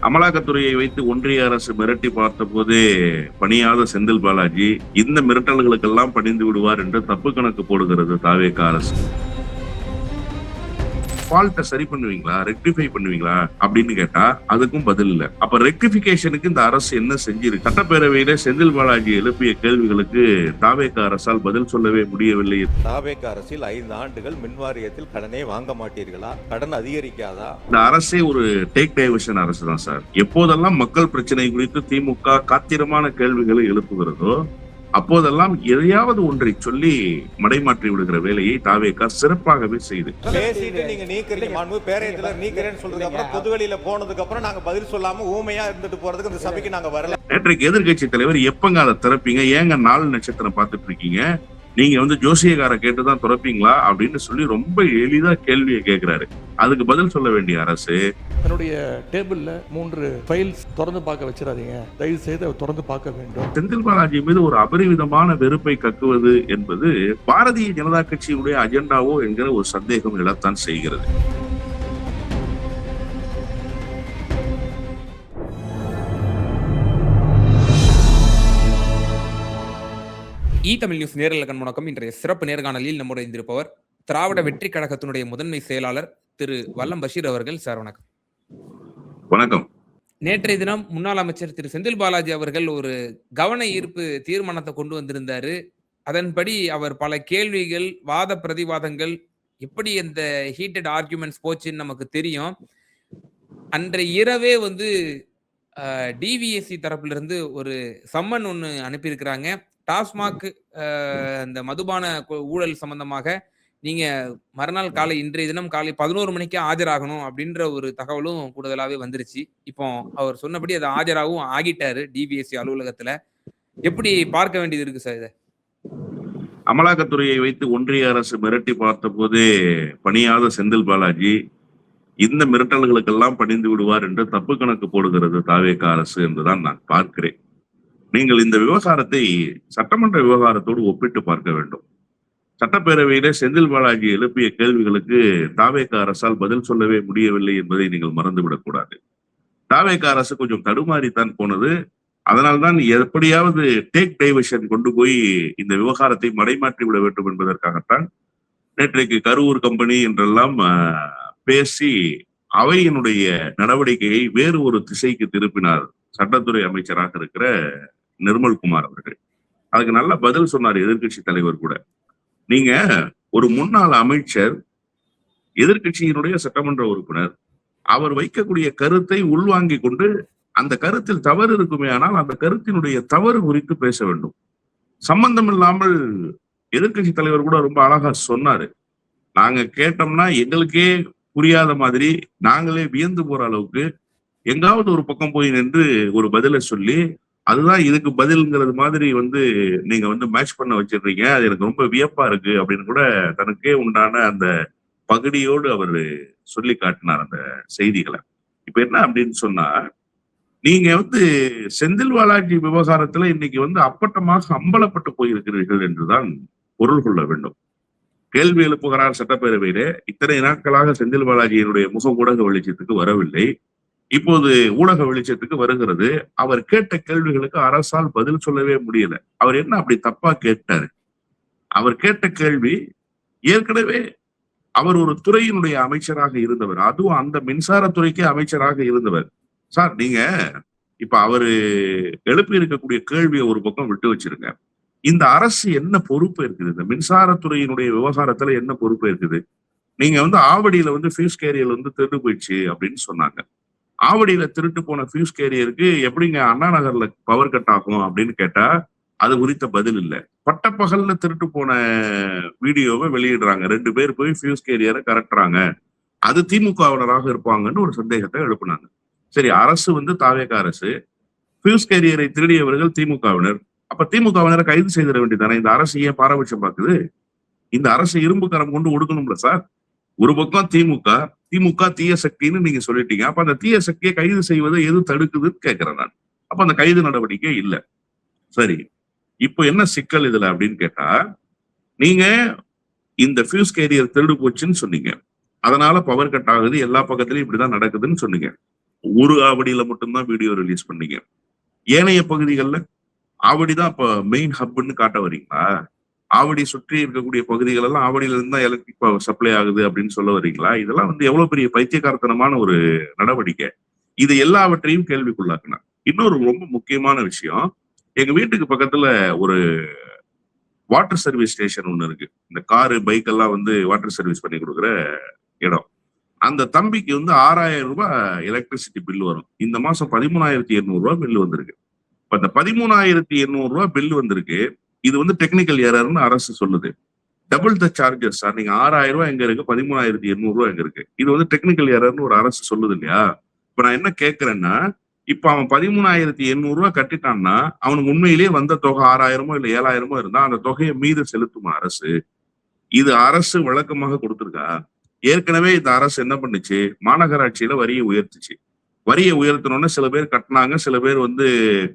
அமலாக்கத்துறையை வைத்து ஒன்றிய அரசு மிரட்டி பார்த்த போதே பணியாத செந்தில் பாலாஜி இந்த மிரட்டல்களுக்கெல்லாம் பணிந்து விடுவார் என்று தப்பு கணக்கு போடுகிறது தாவேக அரசு. ஃபால்ட்டை சரி பண்ணுவீங்களா, ரெக்டிஃபை பண்ணுவீங்களா அப்படின்னு கேட்டா அதுக்கும் பதில் இல்ல. அப்ப ரெக்டிபிகேஷனுக்கு இந்த அரசு என்ன செஞ்சிருக்கு? சட்டப்பேரவையில செந்தில் பாலாஜி எழுப்பிய கேள்விகளுக்கு தாவேக அரசால் பதில் சொல்லவே முடியவில்லை. தாவேக அரசில் 5 ஆண்டுகள் மின்வாரியத்தில் கடனே வாங்க மாட்டீர்களா? கடன் அதிகரிக்காதா? இந்த அரசே ஒரு டேக் டைவர்ஷன் அரசு தான் சார். எப்போதெல்லாம் மக்கள் பிரச்சனை குறித்து திமுக காத்திரமான கேள்விகளை எழுப்புகிறதோ அப்போதெல்லாம் எதையாவது ஒன்றை சொல்லி மடைமாற்றி விடுகிற வேலையை தாவேக சிறப்பாகவே செய்து பேசிட்டு நீங்க நீக்கிறீங்க பேரையத்துல நீக்கிறேன்னு சொல்றதுக்கு அப்புறம் பொதுவெளியில போனதுக்கு அப்புறம் நாங்க பதில் சொல்லாம ஊமையா இருந்துட்டு போறதுக்கு இந்த சபைக்கு நாங்க வரல. நேற்றைக்கு எதிர்கட்சி தலைவர் எப்பங்க அதை திறப்பீங்க, ஏங்க 4 நட்சத்திரம் பார்த்துட்டு இருக்கீங்க, நீங்க ஜோசியக்கார கேட்டுதான் திறப்பீங்களா அப்படின்னு சொல்லி ரொம்ப எளிதா கேள்வியை கேட்கிறாரு. அதுக்கு பதில் சொல்ல வேண்டிய அரசு என்னுடைய டேபிள்ல 3 ஃபைல்ஸ் திறந்து பார்க்க வச்சிடாதீங்க, தயவு செய்து திறந்து பார்க்க வேண்டும். செந்தில் பாலாஜி மீது ஒரு அபரிவிதமான வெறுப்பை கக்குவது என்பது பாரதிய ஜனதா கட்சியுடைய அஜெண்டாவோ என்கிற ஒரு சந்தேகம் எழத்தான் செய்கிறது. தமிழ் நியூஸ் நேரல கண்முணக்கம். இன்றைய சிறப்பு நேர்காணலில் நம்முடைய இருந்திருப்பவர் திராவிட வெற்றி கழகத்தினுடைய முதன்மை செயலாளர் திரு வல்லம் பஷீர் அவர்கள். சார் வணக்கம். வணக்கம். நேற்றைய தினம் முன்னாள் அமைச்சர் திரு செந்தில் பாலாஜி அவர்கள் ஒரு கவன ஈர்ப்பு தீர்மானத்தை கொண்டு வந்திருந்தாரு. அதன்படி அவர் பல கேள்விகள், வாத பிரதிவாதங்கள், எப்படி இந்த ஹீட்டட் ஆர்குமெண்ட்ஸ் போச்சுன்னு நமக்கு தெரியும். அன்றைய இரவே டிவிஎஸ்சி தரப்புல இருந்து ஒரு சம்மன் ஒன்று அனுப்பியிருக்கிறாங்க. டாஸ்மாக் இந்த மதுபான ஊழல் சம்பந்தமாக நீங்க மறுநாள் காலை, இன்றைய தினம் காலை 11 மணிக்கு ஆஜராகணும் அப்படின்ற ஒரு தகவலும் கூடுதலாவே வந்துருச்சு. இப்போ அவர் சொன்னபடி அதை ஆஜராகவும் ஆகிட்டாரு டிவிஎஸ்சி அலுவலகத்துல. எப்படி பார்க்க வேண்டியது இருக்கு சார் இதை? அமலாக்கத்துறையை வைத்து ஒன்றிய அரசு மிரட்டி பார்த்த போதே பணியாத செந்தில் பாலாஜி இந்த மிரட்டல்களுக்கெல்லாம் பணிந்து விடுவார் என்று தப்பு கணக்கு போடுகிறது தாவேக அரசு என்றுதான் நான் பார்க்கிறேன். நீங்கள் இந்த விவகாரத்தை சட்டமன்ற விவகாரத்தோடு ஒப்பிட்டு பார்க்க வேண்டும். சட்டப்பேரவையில செந்தில் பாலாஜி எழுப்பிய கேள்விகளுக்கு தாவேக அரசால் பதில் சொல்லவே முடியவில்லை என்பதை நீங்கள் மறந்துவிடக் கூடாது. தாவேக அரசு கொஞ்சம் தடுமாறித்தான் போனது. அதனால்தான் எப்படியாவது டேக் டைவர்ஷன் கொண்டு போய் இந்த விவகாரத்தை மடைமாற்றி விட வேண்டும் என்பதற்காகத்தான் நேற்றைக்கு கரூர் கம்பெனி என்றெல்லாம் பேசி அவையினுடைய நடவடிக்கையை வேறு ஒரு திசைக்கு திருப்பினார் சட்டத்துறை அமைச்சராக இருக்கிற நிர்மல்குமார் அவர்கள். அதுக்கு நல்ல பதில் சொன்னார் எதிர்கட்சி தலைவர் கூட. நீங்க ஒரு முன்னாள் அமைச்சர், எதிர்கட்சியினுடைய சட்டமன்ற உறுப்பினர், அவர் வைக்கக்கூடிய கருத்தை உள்வாங்கி கொண்டு அந்த கருத்தில் தவறு இருக்குமே ஆனால் அந்த கருத்தினுடைய தவறு குறித்து பேச வேண்டும். சம்பந்தம் இல்லாமல் எதிர்கட்சி தலைவர் கூட ரொம்ப அழகா சொன்னாரு. நாங்க கேட்டோம்னா எங்களுக்கே புரியாத மாதிரி நாங்களே வியந்து போற அளவுக்கு எங்காவது ஒரு பக்கம் போய் நின்று ஒரு பதிலை சொல்லி அதுதான் இதுக்கு பதில்ங்கிறது மாதிரி நீங்க மேட்ச் பண்ண வச்சிடுறீங்க, அது எனக்கு ரொம்ப வியப்பா இருக்கு அப்படின்னு கூட தனக்கே உண்டான அந்த பகுதியோடு அவர் சொல்லி காட்டினார் அந்த செய்திகளை. இப்ப என்ன அப்படின்னு சொன்னா, நீங்க செந்தில் பாலாஜி விவகாரத்துல இன்னைக்கு அப்பட்டமாக அம்பலப்பட்டு போயிருக்கிறீர்கள் என்றுதான் பொருள் கொள்ள வேண்டும். கேள்வி எழுப்புகிறார் சட்டப்பேரவையில. இத்தனை நாட்களாக செந்தில் பாலாஜியினுடைய முகம் ஊடக வெளிச்சத்துக்கு வரவில்லை, இப்போது ஊடக வெளிச்சத்துக்கு வருகிறது. அவர் கேட்ட கேள்விகளுக்கு அரசால் பதில் சொல்லவே முடியல. அவர் என்ன அப்படி தப்பா கேட்டாரு? அவர் கேட்ட கேள்வி, ஏற்கனவே அவர் ஒரு துறையினுடைய அமைச்சராக இருந்தவர், அதுவும் அந்த மின்சாரத்துறைக்கே அமைச்சராக இருந்தவர். சார் நீங்க இப்ப அவரு எழுப்பி இருக்கக்கூடிய கேள்வியை ஒரு பக்கம் விட்டு வச்சிருங்க. இந்த அரசு என்ன பொறுப்பு இருக்குது? இந்த மின்சாரத்துறையினுடைய விவகாரத்துல என்ன பொறுப்பு இருக்குது? நீங்க ஆவடியில ஃபியூஸ் கேரியர் திருடு போயிடுச்சு அப்படின்னு சொன்னாங்க. ஆவடியில திருட்டு போன ஃபியூஸ் கேரியருக்கு எப்படிங்க அண்ணா நகர்ல பவர் கட் ஆகும் அப்படின்னு கேட்டா அது குறித்த பதில் இல்லை. பட்டப்பகல்ல திருட்டு போன வீடியோவை வெளியிடுறாங்க. 2 பேர் போய் ஃபியூஸ் கேரியரை கரெக்டாங்க, அது திமுகவினராக இருப்பாங்கன்னு ஒரு சந்தேகத்தை எழுப்புனாங்க. சரி, அரசு தாவேக அரசு, ஃபியூஸ் கேரியரை திருடியவர்கள் திமுகவினர். அப்ப திமுகவினரை கைது செய்திட வேண்டியதானே? இந்த அரசு ஏன் பாரபட்சம் பார்க்குது? இந்த அரசு இரும்பு கரம் கொண்டு ஒடுக்கணும்ல சார். ஒரு பக்கம் திமுக தீய சக்தின்னு நீங்க சொல்லிட்டீங்க. அப்ப அந்த தீய சக்தியை கைது செய்வதை எது தடுக்குதுன்னு கேட்கிறேன் நான். அப்ப அந்த கைது நடவடிக்கை இல்லை. சரி, இப்போ என்ன சிக்கல் இதுல அப்படின்னு கேட்டா, நீங்க இந்த ஃபியூஸ் கேரியர் திருடு போச்சுன்னு சொன்னீங்க, அதனால பவர் கட் ஆகுது, எல்லா பக்கத்துலயும் இப்படிதான் நடக்குதுன்னு சொன்னீங்க. ஒரு ஆவடியில மட்டும்தான் வீடியோ ரிலீஸ் பண்ணீங்க. ஏனைய பகுதிகளில் ஆவடி தான் இப்ப மெயின் ஹப்னு காட்ட வரீங்களா? ஆவடி சுற்றி இருக்கக்கூடிய பகுதிகள் எல்லாம் ஆவடியில இருந்து தான் எலக்ட்ரிக் பவர் சப்ளை ஆகுது அப்படின்னு சொல்ல வரீங்களா? இதெல்லாம் வந்து எவ்வளவு பெரிய பைத்தியக்காரத்தனமான ஒரு நடவடிக்கை. இது எல்லாவற்றையும் கேள்விக்குள்ளாக்குனார். இன்னொரு ரொம்ப முக்கியமான விஷயம், எங்க வீட்டுக்கு பக்கத்துல ஒரு வாட்டர் சர்வீஸ் ஸ்டேஷன் ஒண்ணு இருக்கு. இந்த காரு பைக் எல்லாம் வந்து வாட்டர் சர்வீஸ் பண்ணி கொடுக்குற இடம். அந்த தம்பிக்கு வந்து 6,000 ரூபாய் எலக்ட்ரிசிட்டி பில் வரும். இந்த மாசம் 13,800 ரூபாய் பில் வந்திருக்கு. இப்ப இந்த 13,800 ரூபாய் பில் வந்திருக்கு. இது வந்து டெக்னிக்கல் எரர்னு அரசு சொல்லுது. Double the charges sir. நீங்க 6,000 ரூபாய் எங்க இருக்கு, 13,800 ரூபாய் எங்க இருக்கு? இது வந்து டெக்னிக்கல் எரர்னு ஒரு அரசு சொல்லுது இல்லையா? இப்ப நான் என்ன கேட்கிறேன்னா, இப்ப அவன் 13,800 ரூபாய் கட்டிட்டான்னா அவனுக்கு உண்மையிலேயே வந்த தொகை 6,000 இல்ல 7,000 இருந்தா அந்த தொகையை மீது செலுத்துமா அரசு? இது அரசு வழக்கமாக கொடுத்திருக்கா? ஏற்கனவே இந்த அரசு என்ன பண்ணுச்சு, மாநகராட்சியில வரியை உயர்த்துச்சு. வரியை உயர்த்தணும்னு சில பேர் கட்டினாங்க, சில பேர் வந்து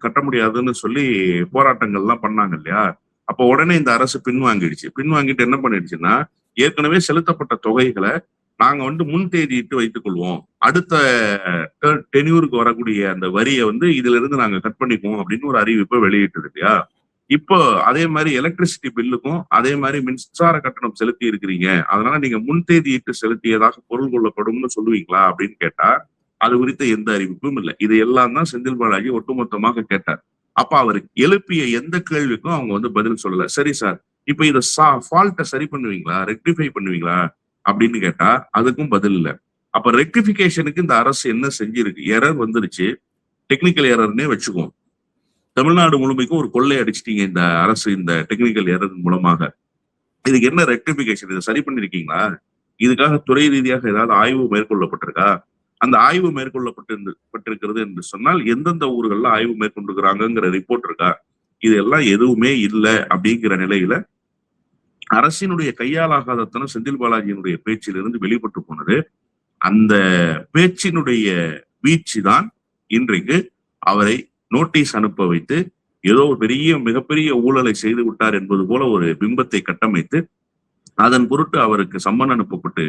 கட்ட முடியாதுன்னு சொல்லி போராட்டங்கள்லாம் பண்ணாங்க இல்லையா? அப்ப உடனே இந்த அரசு பின்வாங்கிடுச்சு. பின்வாங்கிட்டு என்ன பண்ணிடுச்சுன்னா, ஏற்கனவே செலுத்தப்பட்ட தொகைகளை நாங்க வந்து முன் தேதியிட்டு வைத்துக் கொள்வோம், அடுத்த டென்யூருக்கு வரக்கூடிய அந்த வரியை வந்து இதுல இருந்து நாங்க கட் பண்ணிக்குவோம் அப்படின்னு ஒரு அறிவிப்பை வெளியிட்டது இல்லையா? இப்போ அதே மாதிரி எலக்ட்ரிசிட்டி பில்லுக்கும் அதே மாதிரி மின்சார கட்டணம் செலுத்தி இருக்கிறீங்க, அதனால நீங்க முன்தேதியிட்டு செலுத்தியதாக பொருள் கொள்ளப்படும்னு சொல்லுவீங்களா அப்படின்னு கேட்டா அது குறித்த எந்த அறிவிப்பும் இல்லை. இது எல்லாம் தான் செந்தில் பாலாஜி ஒட்டுமொத்தமாக கேட்டார். அப்ப அவர் எழுப்பிய எந்த கேள்விக்கும் அவங்க வந்து பதில் சொல்லல. சரி சார், இப்ப இதை ஃபால்ட்டை சரி பண்ணுவீங்களா, ரெக்டிஃபை பண்ணுவீங்களா அப்படின்னு கேட்டா அதுக்கும் பதில் இல்லை. அப்ப ரெக்டிபிகேஷனுக்கு இந்த அரசு என்ன செஞ்சிருக்கு? எரர் வந்துருச்சு, டெக்னிக்கல் எரர்னே வச்சுக்குவோம். தமிழ்நாடு முழுமைக்கும் ஒரு கொள்ளை அடிச்சிட்டீங்க இந்த அரசு இந்த டெக்னிக்கல் எரர் மூலமாக. இதுக்கு என்ன ரெக்டிபிகேஷன்? இதை சரி பண்ணிருக்கீங்களா? இதுக்காக துறை ரீதியாக ஏதாவது ஆய்வு மேற்கொள்ளப்பட்டிருக்கா? அந்த ஆய்வு மேற்கொள்ளப்பட்டிருக்கிறது என்று சொன்னால் எந்தெந்த ஊர்கள்ல ஆய்வு மேற்கொண்டிருக்கிறாங்கிற ரிப்போர்ட் இருக்கா? இதெல்லாம் எதுவுமே இல்லை. அப்படிங்கிற நிலையில அரசினுடைய கையாலாகாதத்தனம் செந்தில் பாலாஜியினுடைய பேச்சிலிருந்து வெளிப்பட்டு போனது. அந்த பேச்சினுடைய வீழ்ச்சி தான் இன்றைக்கு அவரை நோட்டீஸ் அனுப்ப வைத்து ஏதோ ஒரு மிகப்பெரிய ஊழலை செய்து விட்டார் என்பது போல ஒரு பிம்பத்தை கட்டமைத்து அதன் பொருட்டு அவருக்கு சம்மன் அனுப்பப்பட்டு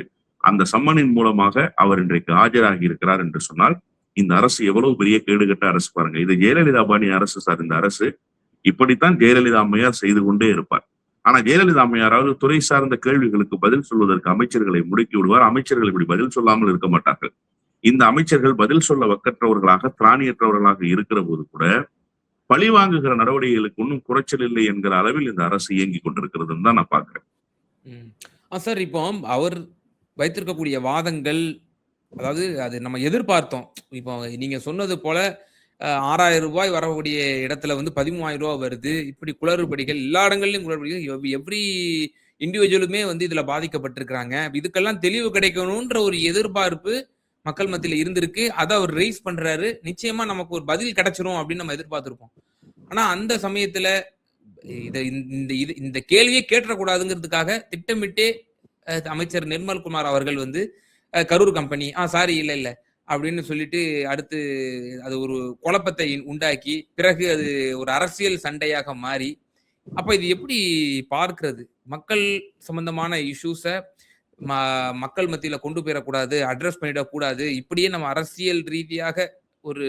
அந்த சம்மனின் மூலமாக அவர் இன்றைக்கு ஆஜராகி இருக்கிறார் என்று சொன்னால் இந்த அரசு எவ்வளவு பெரிய கேடுகட்ட அரசு பாருங்க. இது ஜெயலலிதா பாணி அரசு சார். இந்த அரசு இப்படித்தான் ஜெயலலிதா அம்மையார் செய்து கொண்டே இருப்பார். ஆனா ஜெயலலிதா அம்மையாராவது துறை சார்ந்த கேள்விகளுக்கு பதில் சொல்வதற்கு அமைச்சர்களை முடுக்கி விடுவார். அமைச்சர்கள் இப்படி பதில் சொல்லாமல் இருக்க மாட்டார்கள். இந்த அமைச்சர்கள் பதில் சொல்ல வக்கற்றவர்களாக திராணியற்றவர்களாக இருக்கிற போது கூட பழிவாங்குகிற நடவடிக்கைகளுக்கு ஒன்றும் குறைச்சல் இல்லை என்கிற அளவில் இந்த அரசு இயங்கி கொண்டிருக்கிறதுன்னு தான் நான் பாக்குறேன். சார், இப்போ அவர் வைத்திருக்கக்கூடிய வாதங்கள், அதாவது அது நம்ம எதிர்பார்த்தோம். இப்போ நீங்க சொன்னது போல 6,000 ரூபாய் வரக்கூடிய இடத்துல வந்து 13,000 ரூபாய் வருது. இப்படி குளறுபடிகள் எல்லா இடங்கள்லயும் குளறுபடிகள், எவ்ரி இண்டிவிஜுவலுமே வந்து இதுல பாதிக்கப்பட்டிருக்கிறாங்க. இதுக்கெல்லாம் தெளிவு கிடைக்கணும்ன்ற ஒரு எதிர்பார்ப்பு மக்கள் மத்தியில இருந்திருக்கு. அதை அவர் ரைஸ் பண்றாரு. நிச்சயமா நமக்கு ஒரு பதில் கிடைச்சிரும் அப்படின்னு நம்ம எதிர்பார்த்திருப்போம். ஆனா அந்த சமயத்துல இந்த கேள்வியை கேட்டக்கூடாதுங்கிறதுக்காக திட்டமிட்டே அமைச்சர் நிர்மல்குமார் அவர்கள் வந்து கரூர் கம்பெனி சாரி இல்ல அப்படின்னு சொல்லிட்டு அடுத்து அது ஒரு குழப்பத்தை உண்டாக்கி பிறகு அது ஒரு அரசியல் சண்டையாக மாறி, அப்ப இது எப்படி பார்க்கிறது? மக்கள் சம்பந்தமான இஷ்யூஸை மக்கள் மத்தியில கொண்டு போயிடக்கூடாது, அட்ரஸ் பண்ணிடக்கூடாது, இப்படியே நம்ம அரசியல் ரீதியாக ஒரு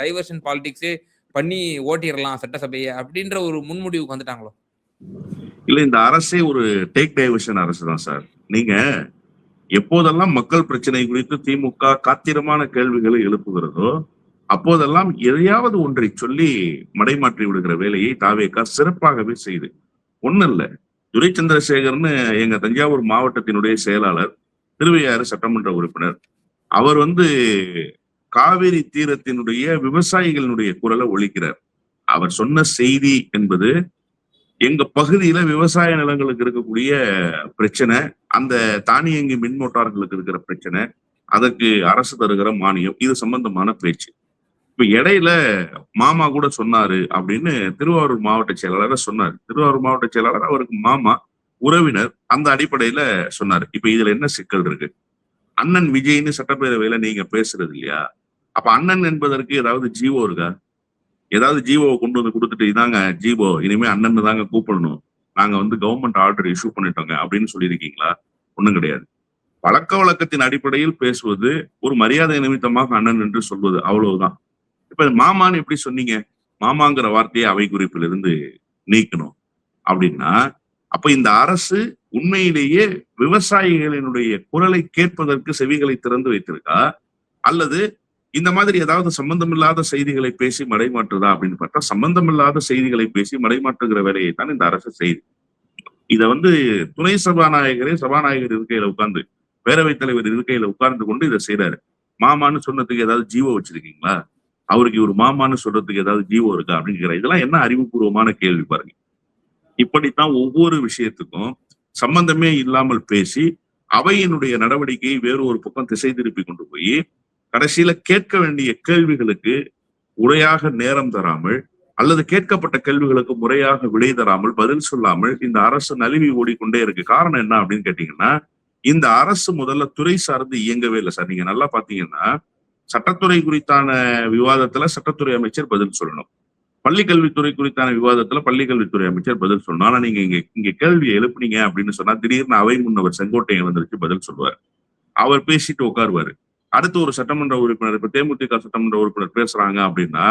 டைவர்ஷன் பாலிடிக்ஸே பண்ணி ஓட்டிடலாம் சட்டசபையை அப்படின்ற ஒரு முன்முடிவுக்கு வந்துட்டாங்களோ? இல்ல, இந்த அரசே ஒரு டேக் டைவர்ஷன் அரசு தான் சார். நீங்க எப்போதெல்லாம் மக்கள் பிரச்சனை குறித்து திமுக காத்திரமான கேள்விகளை எழுப்புகிறதோ அப்போதெல்லாம் எதையாவது ஒன்றை சொல்லி மடைமாற்றி விடுகிற வேலையை தாவேகா சிறப்பாகவே செய்து. ஒண்ணு இல்ல, துரை சந்திரசேகர்னு எங்க தஞ்சாவூர் மாவட்டத்தினுடைய செயலாளர், திருவையாறு சட்டமன்ற உறுப்பினர், அவர் வந்து காவிரி தீரத்தினுடைய விவசாயிகளினுடைய குரலை ஒலிக்கிறார். அவர் சொன்ன செய்தி என்பது எங்க பகுதியில விவசாய நிலங்களுக்கு இருக்கக்கூடிய பிரச்சனை, அந்த தானியங்கி மின் மோட்டார்களுக்கு இருக்கிற பிரச்சனை, அதற்கு அரசு தருகிற மானியம், இது சம்பந்தமான பேச்சு. இப்ப இடையில மாமா கூட சொன்னாரு அப்படின்னு திருவாரூர் மாவட்ட செயலாளர் சொன்னாரு. திருவாரூர் மாவட்ட செயலாளர் அவருக்கு மாமா, உறவினர், அந்த அடிப்படையில சொன்னாரு. இப்ப இதுல என்ன சிக்கல் இருக்கு? அண்ணன் விஜய்னு சட்டப்பேரவையில நீங்க பேசுறது இல்லையா? அப்ப அண்ணன் என்பதற்கு ஏதாவது ஜீவோ இருக்கா? ஏதாவது ஜீவோவை கொண்டு வந்து கொடுத்துட்டு இதாங்க ஜீவோ, இனிமே அண்ணன் தாங்க கூப்பிடணும், நாங்க வந்து கவர்மெண்ட் ஆர்டர் இஷ்யூ பண்ணிட்டோங்க அப்படின்னு சொல்லியிருக்கீங்களா? ஒண்ணும் கிடையாது. பழக்க வழக்கத்தின் அடிப்படையில் பேசுவது, ஒரு மரியாதை நிமித்தமாக அண்ணன் என்று சொல்வது, அவ்வளவுதான். இப்ப மாமான்னு எப்படி சொன்னீங்க? மாமாங்கிற வார்த்தையை அவை குறிப்பிலிருந்து நீக்கணும் அப்படின்னா, அப்ப இந்த அரசு உண்மையிலேயே விவசாயிகளினுடைய குரலை கேட்பதற்கு செவிகளை திறந்து வைத்திருக்கா, அல்லது இந்த மாதிரி ஏதாவது சம்பந்தமில்லாத செய்திகளை பேசி மடைமாற்றுதா அப்படின்னு பார்த்தா, சம்பந்தமில்லாத செய்திகளை பேசி மடைமாற்றுகிற வேலையை தான் இந்த அரசு செய்யுது. இத துணை சபாநாயகர் இருக்கையில உட்கார்ந்து, பேரவைத் தலைவர் இருக்கையில உட்கார்ந்து கொண்டு இதை செய்யறாரு. மாமான்னு சொன்னதுக்கு ஏதாவது ஜீவோ வச்சிருக்கீங்களா? அவருக்கு ஒரு மாமான்னு சொல்றதுக்கு ஏதாவது ஜீவோ இருக்கா அப்படின்னு இதெல்லாம் என்ன அறிவுபூர்வமான கேள்வி பாருங்க. இப்படித்தான் ஒவ்வொரு விஷயத்துக்கும் சம்பந்தமே இல்லாமல் பேசி அவையினுடைய நடவடிக்கையை வேறு ஒரு பக்கம் திசை திருப்பி கொண்டு போய் கடைசியில கேட்க வேண்டிய கேள்விகளுக்கு முறையாக நேரம் தராமல், அல்லது கேட்கப்பட்ட கேள்விகளுக்கு முறையாக விடை தராமல், பதில் சொல்லாமல் இந்த அரசு நழுவி ஓடிக்கொண்டே இருக்கு. காரணம் என்ன அப்படின்னு கேட்டீங்கன்னா, இந்த அரசு முதல்ல துறை சார்ந்து இயங்கவே இல்லை சார். நீங்க நல்லா பாத்தீங்கன்னா, சட்டத்துறை குறித்தான விவாதத்துல சட்டத்துறை அமைச்சர் பதில் சொல்லணும், பள்ளிக்கல்வித்துறை குறித்தான விவாதத்துல பள்ளிக்கல்வித்துறை அமைச்சர் பதில் சொல்லணும். ஆனா நீங்க இங்க கேள்வியை எழுப்புனீங்க அப்படின்னு சொன்னா, திடீர்னு அவை முன்னவர் செங்கோட்டையன் வந்துருச்சு பதில் சொல்லுவார். அவர் பேசிட்டு உட்காருவாரு. அடுத்து ஒரு சட்டமன்ற உறுப்பினர், இப்ப தேமுதிக சட்டமன்ற உறுப்பினர் பேசுறாங்க அப்படின்னா,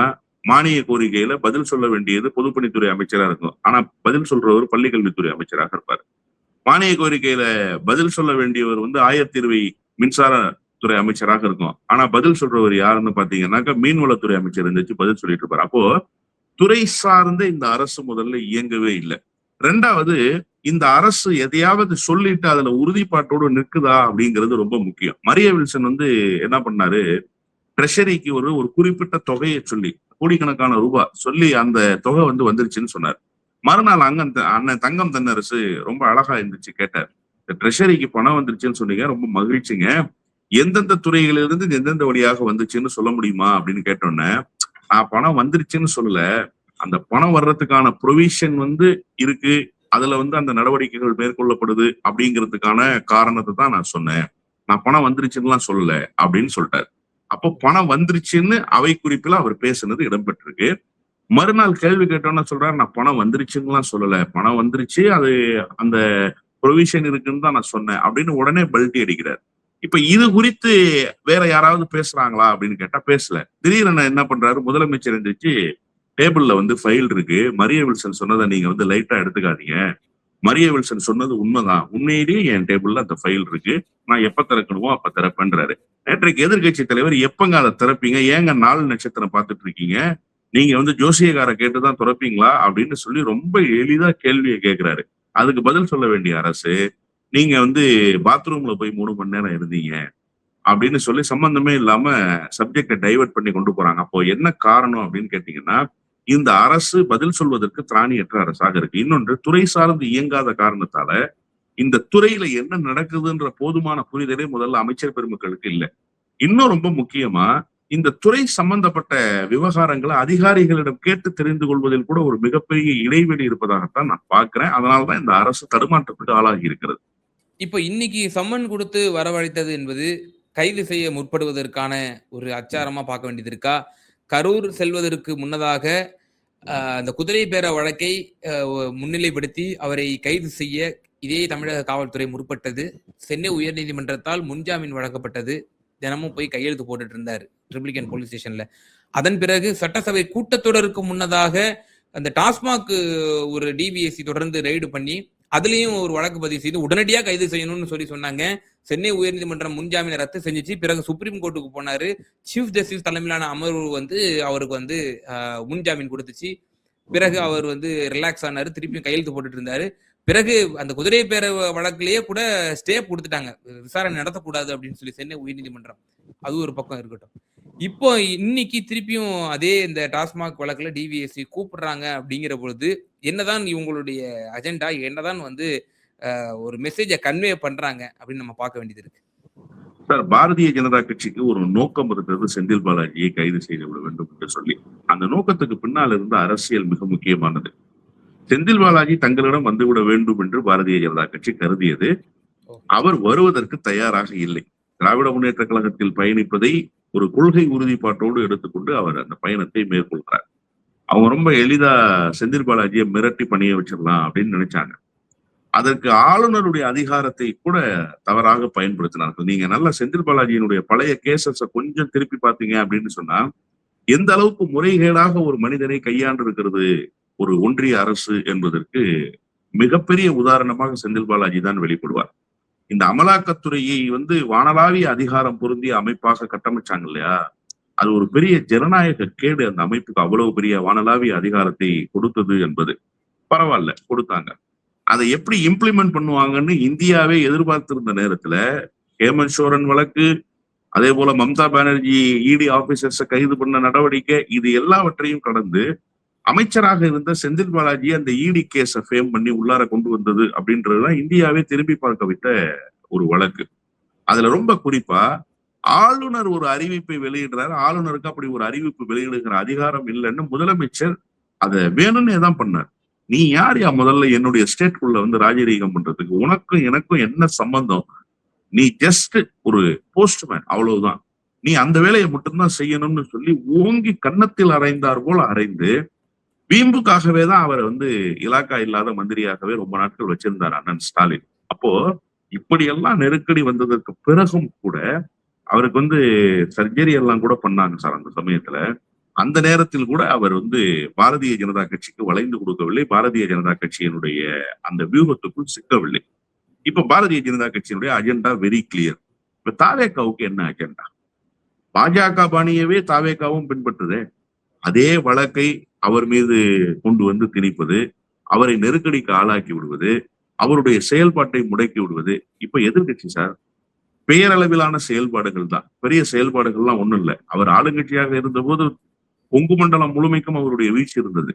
மானிய கோரிக்கையில பதில் சொல்ல வேண்டியது பொதுப்பணித்துறை அமைச்சரா இருக்கும். ஆனா பதில் சொல்றவர் பள்ளிக்கல்வித்துறை அமைச்சராக இருப்பார். மானிய கோரிக்கையில பதில் சொல்ல வேண்டியவர் ஆயத்தீர்வை மின்சாரத்துறை அமைச்சராக இருக்கும். ஆனா பதில் சொல்றவர் யாருன்னு பாத்தீங்கன்னாக்கா மீன்வளத்துறை அமைச்சர் இருந்துச்சு பதில் சொல்லிட்டு இருப்பார். அப்போ துறை சார்ந்த இந்த அரசு முதல்ல இயங்கவே இல்லை. ரெண்டாவது, இந்த அரசு எதையாவது சொல்லிட்டு அதுல உறுதிப்பாட்டோடு நிற்குதா அப்படிங்கிறது ரொம்ப முக்கியம். மரிய வில்சன் என்ன பண்ணாரு, ட்ரெஷரிக்கு ஒரு குறிப்பிட்ட தொகையை சொல்லி, கோடிக்கணக்கான ரூபாய் சொல்லி அந்த தொகை வந்துருச்சுன்னு சொன்னார். மறுநாள் அண்ணன் தங்கம் தென்னரசு ரொம்ப அழகா இருந்துச்சு, கேட்டார், இந்த ட்ரெஷரிக்கு பணம் வந்துருச்சுன்னு சொன்னீங்க, ரொம்ப மகிழ்ச்சிங்க, எந்தெந்த துறைகளிலிருந்து எந்தெந்த வழியாக வந்துச்சுன்னு சொல்ல முடியுமா அப்படின்னு கேட்டோன்னே, நான் பணம் வந்துருச்சுன்னு சொல்லல, அந்த பணம் வர்றதுக்கான ப்ரொவிஷன் இருக்கு, அதுல அந்த நடவடிக்கைகள் மேற்கொள்ளப்படுது அப்படிங்கிறதுக்கான காரணத்தை தான் நான் சொன்னேன், நான் பணம் வந்துருச்சுன்னுலாம் சொல்லல அப்படின்னு சொல்லிட்டாரு. அப்போ பணம் வந்துருச்சுன்னு அவை குறிப்பில் அவர் பேசுனது இடம்பெற்றிருக்கு. மறுநாள் கேள்வி கேட்டோன்னா சொல்றாரு, நான் பணம் வந்துருச்சுன்னுலாம் சொல்லல, பணம் வந்துருச்சு, அது அந்த ப்ரொவிஷன் இருக்குன்னு தான் நான் சொன்னேன் அப்படின்னு உடனே பல்ட்டி அடிக்கிறார். இப்ப இது குறித்து வேற யாராவது பேசுறாங்களா அப்படின்னு கேட்டா பேசல. திடீர்னு என்ன பண்றாரு, முதலமைச்சர் இருந்துச்சு, டேபிள்ல ஃபைல் இருக்கு, மரிய வில்சன் சொன்னதை நீங்க லைட்டா எடுத்துக்காதீங்க, மரிய வில்சன் சொன்னது உண்மைதான், உண்மையிலேயே என் டேபிள்ல அந்த ஃபைல் இருக்கு, நான் எப்ப திறக்கணுமோ அப்ப திறப்பேன்றாரு. நேற்றைக்கு எதிர்கட்சி தலைவர், எப்பங்க அதை திறப்பீங்க, ஏங்க 4 நட்சத்திரம் பார்த்துட்டு இருக்கீங்க, நீங்க ஜோசியக்கார கேட்டுதான் திறப்பீங்களா அப்படின்னு சொல்லி ரொம்ப எளிதா கேள்வியை கேட்கிறாரு. அதுக்கு பதில் சொல்ல வேண்டிய அரசு, நீங்க பாத்ரூம்ல போய் 3 மணி நேரம் இருந்தீங்க அப்படின்னு சொல்லி சம்பந்தமே இல்லாம சப்ஜெக்டை டைவர்ட் பண்ணி கொண்டு போறாங்க. அப்போ என்ன காரணம் அப்படின்னு கேட்டீங்கன்னா, இந்த அரசு பதில் சொல்வதற்கு திராணியற்ற அரசாக இருக்கு. இன்னொன்று, துறை சார்ந்து இயங்காத காரணத்தால இந்த துறையில என்ன நடக்குதுன்ற போதுமான புரிதலே முதல்ல அமைச்சர் பெருமக்களுக்கு இல்லை. இன்னும் ரொம்ப முக்கியமா, இந்த துறை சம்பந்தப்பட்ட விவகாரங்களை அதிகாரிகளிடம் கேட்டு தெரிந்து கொள்வதில் கூட ஒரு மிகப்பெரிய இடைவெளி இருப்பதாகத்தான் நான் பார்க்கிறேன். அதனாலதான் இந்த அரசு தடுமாற்றத்துக்கு ஆளாகி இருக்கிறது. இப்போ இன்னைக்கு சம்மன் கொடுத்து வரவழைத்தது என்பது கைது செய்ய முற்படுவதற்கான ஒரு அச்சாரமா பார்க்க வேண்டியது இருக்கா? கரூர் செல்வதற்கு முன்னதாக அந்த குதிரை பேர வழக்கை முன்னிலைப்படுத்தி அவரை கைது செய்ய இதே தமிழக காவல்துறை முற்பட்டது. சென்னை உயர்நீதிமன்றத்தால் முன்ஜாமீன் வழங்கப்பட்டது. தினமும் போய் கையெழுத்து போட்டுட்டு இருந்தாரு ட்ரிப்ளிகன் போலீஸ் ஸ்டேஷன்ல. அதன் பிறகு சட்டசபை கூட்டத்தொடருக்கு முன்னதாக அந்த டாஸ்மாக் ஒரு டிவிஎஸ்சி தொடர்ந்து ரெய்டு பண்ணி அதுலயும் ஒரு வழக்கு பதிவு செய்து உடனடியாக கைது செய்யணும்னு சொன்னாங்க. சென்னை உயர்நீதிமன்றம் முன்ஜாமீனை ரத்து செஞ்சிச்சு. பிறகு சுப்ரீம் கோர்ட்டுக்கு போனாரு. சீஃப் ஜஸ்டிஸ் தலைமையிலான அமர்வு அவருக்கு முன்ஜாமீன் கொடுத்துச்சு. பிறகு அவர் ரிலாக்ஸ் ஆனாரு, திருப்பியும் கையெழுத்து போட்டுட்டு இருந்தாரு. பிறகு அந்த குதிரை பேர வழக்கிலேயே கூட ஸ்டே கொடுத்துட்டாங்க, விசாரணை நடத்தக்கூடாது அப்படின்னு சொல்லி சென்னை உயர்நீதிமன்றம். அது ஒரு பக்கம் இருக்கட்டும். இப்போ இன்னைக்கு திருப்பியும் அதே இந்த டாஸ்மாக் வழக்குல டிவிஎஸ்சி கூப்பிடுறாங்க அப்படிங்கிற பொழுது என்னதான் இவங்களுடைய அஜெண்டா, என்னதான் ஒரு மெசேஜை கன்வே பண்றாங்க அப்படின்னு நம்ம பார்க்க வேண்டியது இருக்கு. சார், பாரதிய ஜனதா கட்சிக்கு ஒரு நோக்கம் இருந்தது, செந்தில் பாலாஜியை கைது செய்து விட வேண்டும் என்று சொல்லி. அந்த நோக்கத்துக்கு பின்னால் இருந்த அரசியல் மிக முக்கியமானது. செந்தில் பாலாஜி தங்களிடம் வந்துவிட வேண்டும் என்று பாரதிய ஜனதா கட்சி கருதியது. அவர் வருவதற்கு தயாராக இல்லை. திராவிட முன்னேற்ற கழகத்தில் பயணிப்பதை ஒரு கொள்கை உறுதிப்பாட்டோடு எடுத்துக்கொண்டு அவர் அந்த பயணத்தை மேற்கொள்கிறார். அவங்க ரொம்ப எளிதா செந்தில் பாலாஜியை மிரட்டி பணிய வச்சிடலாம் அப்படின்னு நினைச்சாங்க. அதற்கு ஆளுநருடைய அதிகாரத்தை கூட தவறாக பயன்படுத்தினார்கள். நீங்க நல்ல செந்தில் பாலாஜியினுடைய பழைய கேசஸ கொஞ்சம் திருப்பி பார்த்தீங்க அப்படின்னு சொன்னா, எந்த அளவுக்கு முறைகேடாக ஒரு மனிதனை கையாண்டு இருக்கிறது ஒரு ஒன்றிய அரசு என்பதற்கு மிகப்பெரிய உதாரணமாக செந்தில் பாலாஜி தான் வெளிப்படுவார். இந்த அமலாக்கத்துறையை வானளாவிய அதிகாரம் பொருந்திய அமைப்பாக கட்டமைச்சாங்க இல்லையா, அது ஒரு பெரிய ஜனநாயக கேடு. அந்த அமைப்புக்கு அவ்வளவு பெரிய வானளாவிய அதிகாரத்தை கொடுத்தது என்பது. பரவாயில்ல, கொடுத்தாங்க. அதை எப்படி இம்ப்ளிமெண்ட் பண்ணுவாங்கன்னு இந்தியாவே எதிர்பார்த்திருந்த நேரத்துல ஹேமந்த் சோரன் வழக்கு, அதே போல மம்தா பானர்ஜி இடி ஆபீசர்ஸ கைது பண்ண நடவடிக்கை, இது எல்லாவற்றையும் கடந்து அமைச்சராக இருந்த செந்தில் பாலாஜி அந்த இடி கேஸ ஃபேம் பண்ணி உள்ளார கொண்டு வந்தது அப்படின்றதுதான் இந்தியாவே திரும்பி பார்க்க வைத்த ஒரு வழக்கு. அதுல ரொம்ப குறிப்பா ஆளுநர் ஒரு அறிவிப்பை வெளியிடுறாரு. ஆளுநருக்கு அப்படி ஒரு அறிவிப்பு வெளியிடுகிற அதிகாரம் இல்லைன்னு முதலமைச்சர் அதை வேணும்னே தான் பண்ணார். நீ யார் முதல்ல என்னுடைய ஸ்டேட்குள்ள ராஜரீகம் பண்றதுக்கு? உனக்கும் எனக்கும் என்ன சம்பந்தம்? நீ ஜஸ்ட் ஒரு போஸ்ட்மேன், அவ்வளவுதான். நீ அந்த வேலையை மட்டும்தான் செய்யணும்னு சொல்லி ஓங்கி கன்னத்தில் அறைந்தார் போல அறைந்து, வீம்புக்காகவே தான் அவர் இலாக்கா இல்லாத மந்திரியாகவே ரொம்ப நாட்கள் வச்சிருந்தார் அண்ணன் ஸ்டாலின். அப்போ இப்படியெல்லாம் நெருக்கடி வந்ததற்கு பிறகும் கூட அவருக்கு சர்ஜரி எல்லாம் கூட பண்ணாங்க சார் அந்த சமயத்துல. அந்த நேரத்தில் கூட அவர் பாரதிய ஜனதா கட்சிக்கு வளைந்து கொடுக்கவில்லை. பாரதிய ஜனதா கட்சியினுடைய அந்த வியூகத்துக்குள் சிக்கவில்லை. இப்ப பாரதிய ஜனதா கட்சியினுடைய அஜெண்டா வெரி கிளியர். இப்ப தாவேகாவுக்கு என்ன அஜெண்டா? பாஜக பாணியவே தாவேகாவும் பின்பற்றுதே. அதே வழக்கை அவர் மீது கொண்டு திணிப்பது, அவரை நெருக்கடிக்கு ஆளாக்கி விடுவது, அவருடைய செயல்பாட்டை முடக்கி விடுவது. இப்ப எதிர்கட்சி சார், பெயரளவிலான செயல்பாடுகள் தான், பெரிய செயல்பாடுகள்லாம் ஒண்ணும் இல்லை. அவர் ஆளுங்கட்சியாக இருந்த போது கொங்கு மண்டலம் முழுமைக்கும் அவருடைய வீழ்ச்சி இருந்தது.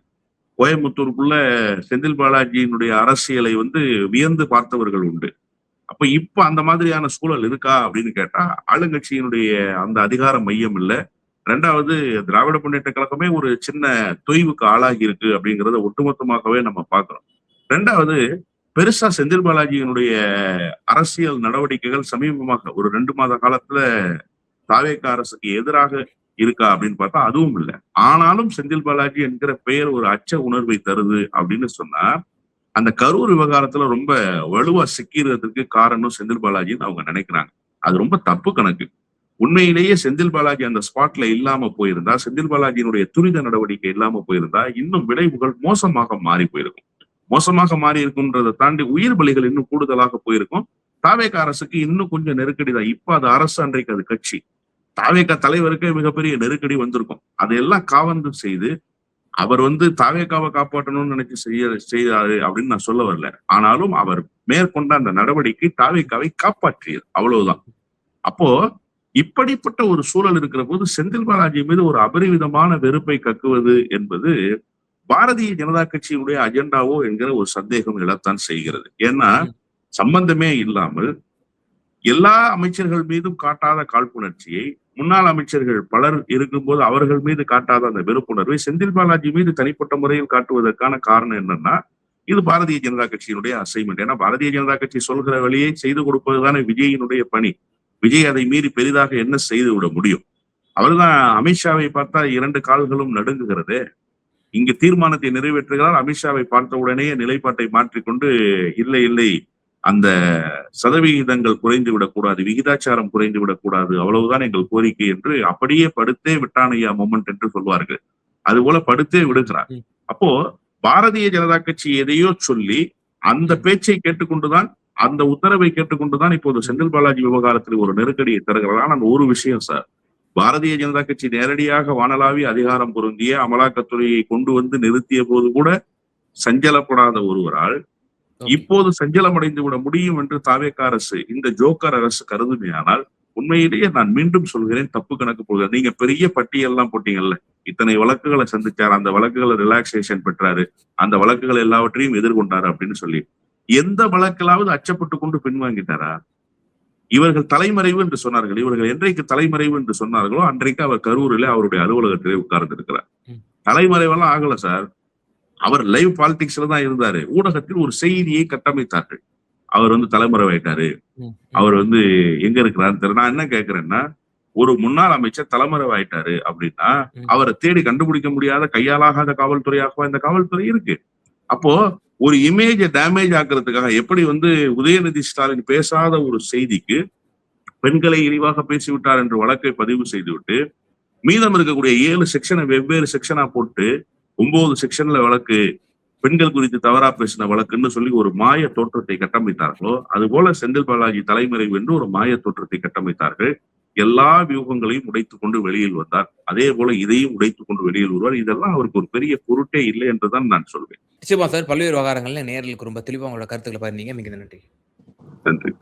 கோயம்புத்தூருக்குள்ள செந்தில் பாலாஜியினுடைய அரசியலை வியந்து பார்த்தவர்கள் உண்டு. அப்ப இப்ப அந்த மாதிரியான சூழல் இருக்கா அப்படின்னு கேட்டா, ஆளுங்கட்சியினுடைய அந்த அதிகார மையம் இல்ல. ரெண்டாவது, திராவிட முன்னேற்ற கழகமே ஒரு சின்ன தொய்வுக்கு ஆளாகி இருக்கு அப்படிங்கிறத ஒட்டுமொத்தமாகவே நம்ம பார்க்கிறோம். ரெண்டாவது, பெருசா செந்தில் பாலாஜியினுடைய அரசியல் நடவடிக்கைகள் சமீபமாக ஒரு 2 மாத காலத்துல தாவேகா அரசுக்கு எதிராக இருக்கா அப்படின்னு பார்த்தா அதுவும் இல்லை. ஆனாலும் செந்தில் பாலாஜி என்கிற பெயர் ஒரு அச்ச உணர்வை தருது அப்படின்னு சொன்னா, அந்த கரூர் விவகாரத்துல ரொம்ப வலுவா சிக்கிறதுக்கு காரணம் செந்தில் பாலாஜின்னு அவங்க நினைக்கிறாங்க. அது ரொம்ப தப்பு கணக்கு. உண்மையிலேயே செந்தில் பாலாஜி அந்த ஸ்பாட்ல இல்லாம போயிருந்தா, செந்தில் பாலாஜியினுடைய துரித நடவடிக்கை இல்லாம போயிருந்தா, இன்னும் விளைவுகள் மோசமாக மாறி போயிருக்கும். மோசமாக மாறி இருக்கும்ன்றதை தாண்டி உயிர் பலிகள் இன்னும் கூடுதலாக போயிருக்கும். தாவேகா அரசுக்கு இன்னும் கொஞ்சம் நெருக்கடி தான். இப்ப அது அரசு, அன்றைக்கு அது கட்சி. தாவேகா தலைவருக்கே மிகப்பெரிய நெருக்கடி வந்திருக்கும். அதையெல்லாம் காவந்து செய்து அவர் தாவேகாவை காப்பாற்றணும்னு நினைச்சு செய்தாரு அப்படின்னு நான் சொல்ல வரல. ஆனாலும் அவர் மேற்கொண்ட அந்த நடவடிக்கை தாவேகாவை காப்பாற்றியது, அவ்வளவுதான். அப்போ இப்படிப்பட்ட ஒரு சூழல் இருக்கிற போது செந்தில் பாலாஜி மீது ஒரு அபரிவிதமான வெறுப்பை கக்குவது என்பது பாரதிய ஜனதா கட்சியினுடைய அஜெண்டாவோ என்கிற ஒரு சந்தேகம் எழத்தான் செய்கிறது. ஏன்னா சம்பந்தமே இல்லாமல் எல்லா அமைச்சர்கள் மீதும் காட்டாத காழ்ப்புணர்ச்சியை முன்னாள் அமைச்சர்கள் பலர் இருக்கும்போது அவர்கள் மீது காட்டாத அந்த வெறுப்புணர்வை செந்தில் பாலாஜி மீது தனிப்பட்ட முறையில் காட்டுவதற்கான காரணம் என்னன்னா, இது பாரதிய ஜனதா கட்சியினுடைய அசைன்மெண்ட். ஏன்னா பாரதிய ஜனதா கட்சி சொல்கிற வழியை செய்து கொடுப்பதுதானே விஜயினுடைய பணி. விஜய் அதை மீறி பெரிதாக என்ன செய்து விட முடியும்? அவர்தான் அமித்ஷாவை பார்த்தா 2 கால்களும் நடுங்குகிறது. இங்கு தீர்மானத்தை நிறைவேற்றுகிறார். அமித்ஷாவை பார்த்த உடனே நிலைப்பாட்டை மாற்றிக்கொண்டு, இல்லை இல்லை, அந்த சதவிகிதங்கள் குறைந்து விடக்கூடாது, விகிதாச்சாரம் குறைந்து விடக்கூடாது, அவ்வளவுதான் எங்கள் கோரிக்கை என்று அப்படியே படுத்தே விட்டானையா மொமெண்ட் என்று சொல்வார்கள். அது போல படுத்தே விடுகிறார். அப்போ பாரதிய ஜனதா கட்சி எதையோ சொல்லி அந்த பேச்சை கேட்டுக்கொண்டுதான், அந்த உத்தரவை கேட்டுக்கொண்டுதான் இப்போது செந்தில் பாலாஜி விவகாரத்தில் ஒரு நெருக்கடியை தருகிறார். ஆனால் ஒரு விஷயம் சார், பாரதிய ஜனதா கட்சி நேரடியாக வானளாவிய அதிகாரம் பொருந்திய அமலாக்கத்துறையை கொண்டு நிறுத்திய போது கூட சஞ்சலப்படாத ஒருவரால் இப்போது சஞ்சலம் அடைந்து விட முடியும் என்று தாவேகா அரசு, இந்த ஜோக்கர் அரசு கருதுமையானால், உண்மையிலேயே நான் மீண்டும் சொல்கிறேன், தப்பு கணக்கு போகிறது. நீங்க பெரிய பட்டியெல்லாம் போட்டீங்கல்ல, இத்தனை வழக்குகளை சந்திச்சார், அந்த வழக்குகளை ரிலாக்ஸேஷன் பெற்றாரு, அந்த வழக்குகள் எல்லாவற்றையும் எதிர்கொண்டாரு அப்படின்னு சொல்லி, எந்த வழக்கிலாவது அச்சப்பட்டு கொண்டு பின்வாங்கிட்டாரா? இவர்கள் தலைமறைவு என்று சொன்னார்கள். இவர்கள் என்றைக்கு தலைமறைவு என்று சொன்னார்களோ அன்றைக்கு அவர் கரூரில் அவருடைய அலுவலகத்திலே உட்கார்ந்து இருக்கிறார். தலைமறைவெல்லாம் ஆகல சார். அவர் லைவ் பாலிடிக்ஸ்ல தான் இருந்தாரு. ஊடகத்தில் ஒரு செய்தியை கட்டமைத்தார்கள். அவர் தலைமறைவாயிட்டாரு, அவர் எங்க இருக்கிறாரு தெரியல. நான் என்ன கேட்கிறேன்னா, ஒரு முன்னாள் அமைச்சர் தலைமறைவாயிட்டாரு அப்படின்னா அவரை தேடி கண்டுபிடிக்க முடியாத கையாலாகாத காவல்துறையாக இந்த காவல்துறை இருக்கு. அப்போ ஒரு இமேஜை டேமேஜ் ஆக்குறதுக்காக எப்படி உதயநிதி ஸ்டாலின் பேசாத ஒரு செய்திக்கு பெண்களை இழிவாக பேசிவிட்டார் என்று வழக்கை பதிவு செய்துவிட்டு மீதம் இருக்கக்கூடிய 7 செக்ஷனை வெவ்வேறு செக்ஷனா போட்டு 9 செக்ஷன்ல வழக்கு பெண்கள் குறித்து தவறா பேசின வழக்குன்னு சொல்லி ஒரு மாய தோற்றத்தை கட்டமைத்தார்களோ அதுபோல செந்தில் பாலாஜி தலைமறைவு என்று ஒரு மாய தோற்றத்தை கட்டமைத்தார்கள். எல்லா வியூகங்களையும் உடைத்துக் கொண்டு வெளியில் வந்தார். அதே போல இதையும் உடைத்துக் கொண்டு வெளியில் வருவார். இதெல்லாம் அவருக்கு ஒரு பெரிய பொருட்டே இல்லை என்றுதான் நான் சொல்வேன். நிச்சயமா சார், பல்வேறு விவகாரங்கள்ல நேரில் ரொம்ப தெளிவா உங்களோட கருத்துக்களை பாருங்க. மிக நன்றி. நன்றி.